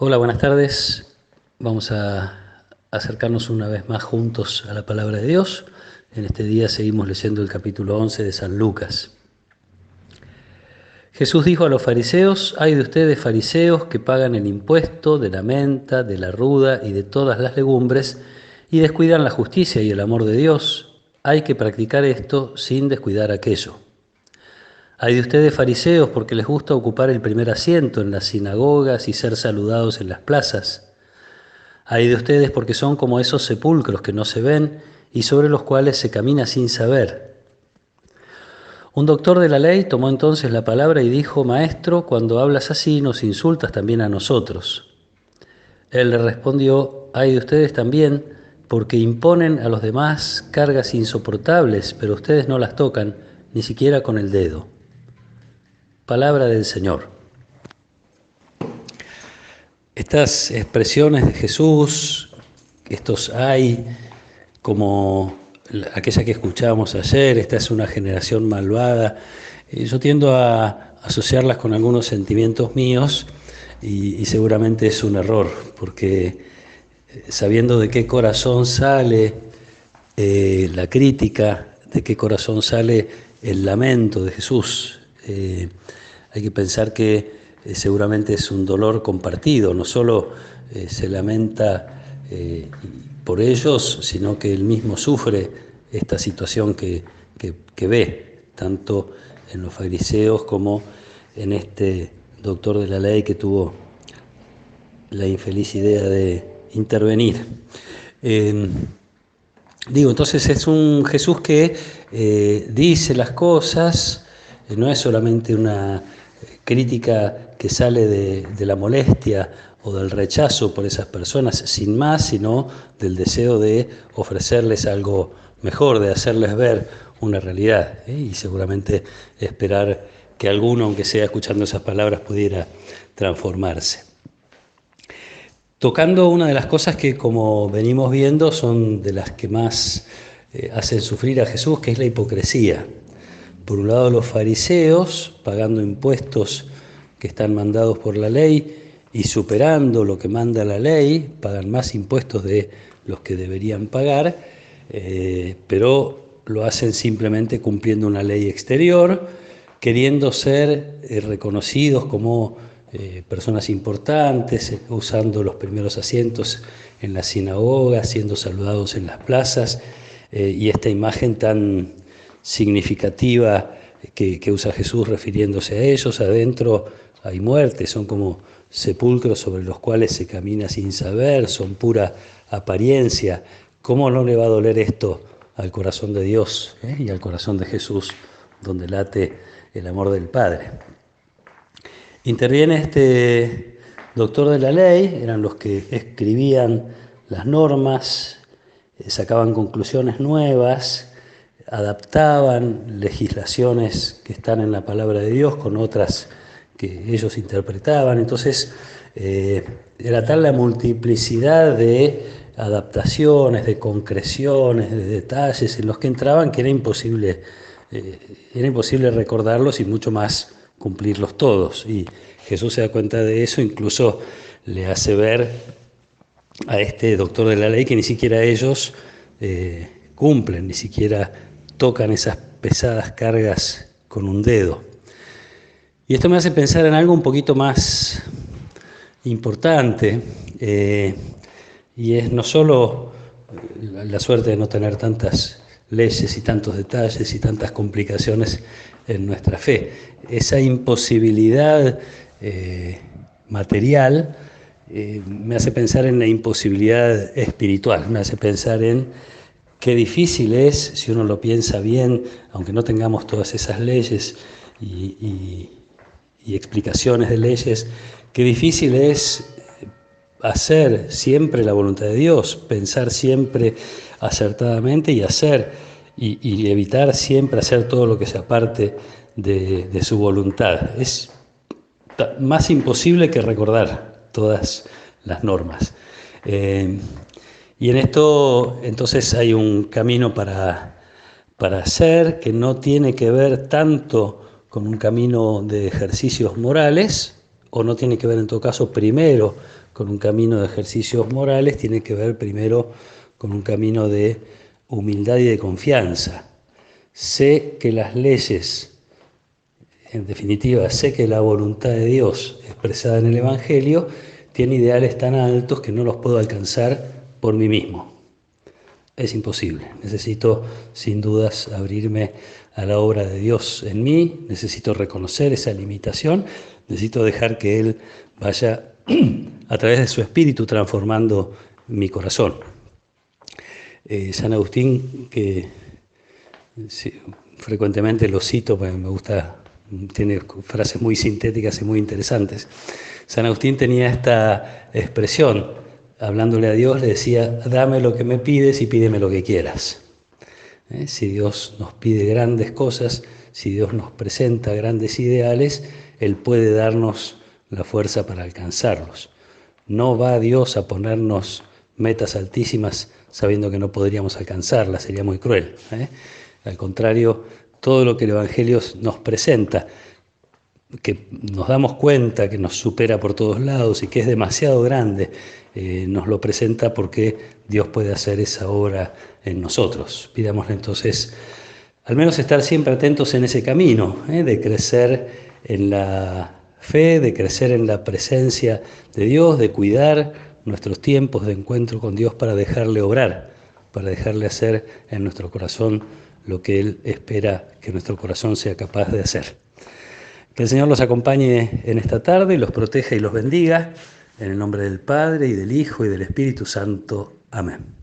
Hola, buenas tardes. Vamos a acercarnos una vez más juntos a la palabra de Dios. En este día seguimos leyendo el capítulo 11 de San Lucas. Jesús dijo a los fariseos: «Ay de ustedes, fariseos, que pagan el impuesto de la menta, de la ruda y de todas las legumbres, y descuidan la justicia y el amor de Dios. Hay que practicar esto sin descuidar aquello. Ay de ustedes, fariseos, porque les gusta ocupar el primer asiento en las sinagogas y ser saludados en las plazas. Ay de ustedes, porque son como esos sepulcros que no se ven y sobre los cuales se camina sin saber». Un doctor de la ley tomó entonces la palabra y dijo: «Maestro, cuando hablas así nos insultas también a nosotros». Él le respondió: «Ay de ustedes también, porque imponen a los demás cargas insoportables, pero ustedes no las tocan, ni siquiera con el dedo». Palabra del Señor. Estas expresiones de Jesús, estos ay, como aquella que escuchábamos ayer, esta es una generación malvada, yo tiendo a asociarlas con algunos sentimientos míos y seguramente es un error, porque sabiendo de qué corazón sale la crítica, de qué corazón sale el lamento de Jesús, hay que pensar que seguramente es un dolor compartido, no solo se lamenta por ellos, sino que él mismo sufre esta situación que ve, tanto en los fariseos como en este doctor de la ley que tuvo la infeliz idea de intervenir. Entonces es un Jesús que dice las cosas, no es solamente una crítica que sale de la molestia o del rechazo por esas personas sin más, sino del deseo de ofrecerles algo mejor, de hacerles ver una realidad, y seguramente esperar que alguno, aunque sea escuchando esas palabras, pudiera transformarse. Tocando una de las cosas que, como venimos viendo, son de las que más hacen sufrir a Jesús, que es la hipocresía. Por un lado, los fariseos, pagando impuestos que están mandados por la ley y superando lo que manda la ley, pagan más impuestos de los que deberían pagar, pero lo hacen simplemente cumpliendo una ley exterior, queriendo ser reconocidos como personas importantes, usando los primeros asientos en las sinagogas, siendo saludados en las plazas, y esta imagen tan significativa que usa Jesús refiriéndose a ellos. Adentro hay muerte, son como sepulcros sobre los cuales se camina sin saber, son pura apariencia. ¿Cómo no le va a doler esto al corazón de Dios y al corazón de Jesús, donde late el amor del Padre? Interviene este doctor de la ley, eran los que escribían las normas, sacaban conclusiones nuevas, adaptaban legislaciones que están en la palabra de Dios con otras que ellos interpretaban. Entonces era tal la multiplicidad de adaptaciones, de concreciones, de detalles en los que entraban, que era imposible recordarlos y mucho más cumplirlos todos. Y Jesús se da cuenta de eso, incluso le hace ver a este doctor de la ley que ni siquiera ellos cumplen, ni siquiera tocan esas pesadas cargas con un dedo. Y esto me hace pensar en algo un poquito más importante, y es no solo la suerte de no tener tantas leyes y tantos detalles y tantas complicaciones en nuestra fe, esa imposibilidad material me hace pensar en la imposibilidad espiritual, me hace pensar en qué difícil es, si uno lo piensa bien, aunque no tengamos todas esas leyes y explicaciones de leyes, qué difícil es hacer siempre la voluntad de Dios, pensar siempre acertadamente y hacer y evitar siempre hacer todo lo que se aparte de su voluntad. Es más imposible que recordar todas las normas. Y en esto entonces hay un camino para hacer que no tiene que ver tanto con un camino de ejercicios morales, o no tiene que ver en todo caso primero con un camino de ejercicios morales, tiene que ver primero con un camino de humildad y de confianza. Sé que las leyes, en definitiva, sé que la voluntad de Dios expresada en el Evangelio tiene ideales tan altos que no los puedo alcanzar por mí mismo. Es imposible. Necesito, sin dudas, abrirme a la obra de Dios en mí, necesito reconocer esa limitación, necesito dejar que Él vaya a través de su espíritu transformando mi corazón. San Agustín, que sí, frecuentemente lo cito porque me gusta, tiene frases muy sintéticas y muy interesantes. San Agustín tenía esta expresión, hablándole a Dios, le decía: dame lo que me pides y pídeme lo que quieras. Si Dios nos pide grandes cosas, si Dios nos presenta grandes ideales, Él puede darnos la fuerza para alcanzarlos. No va Dios a ponernos metas altísimas sabiendo que no podríamos alcanzarlas, sería muy cruel. Al contrario, todo lo que el Evangelio nos presenta, que nos damos cuenta que nos supera por todos lados y que es demasiado grande, nos lo presenta porque Dios puede hacer esa obra en nosotros. Pidámosle entonces al menos estar siempre atentos en ese camino, de crecer en la fe, de crecer en la presencia de Dios, de cuidar nuestros tiempos de encuentro con Dios para dejarle obrar, para dejarle hacer en nuestro corazón lo que Él espera que nuestro corazón sea capaz de hacer. Que el Señor los acompañe en esta tarde y los proteja y los bendiga, en el nombre del Padre, y del Hijo, y del Espíritu Santo. Amén.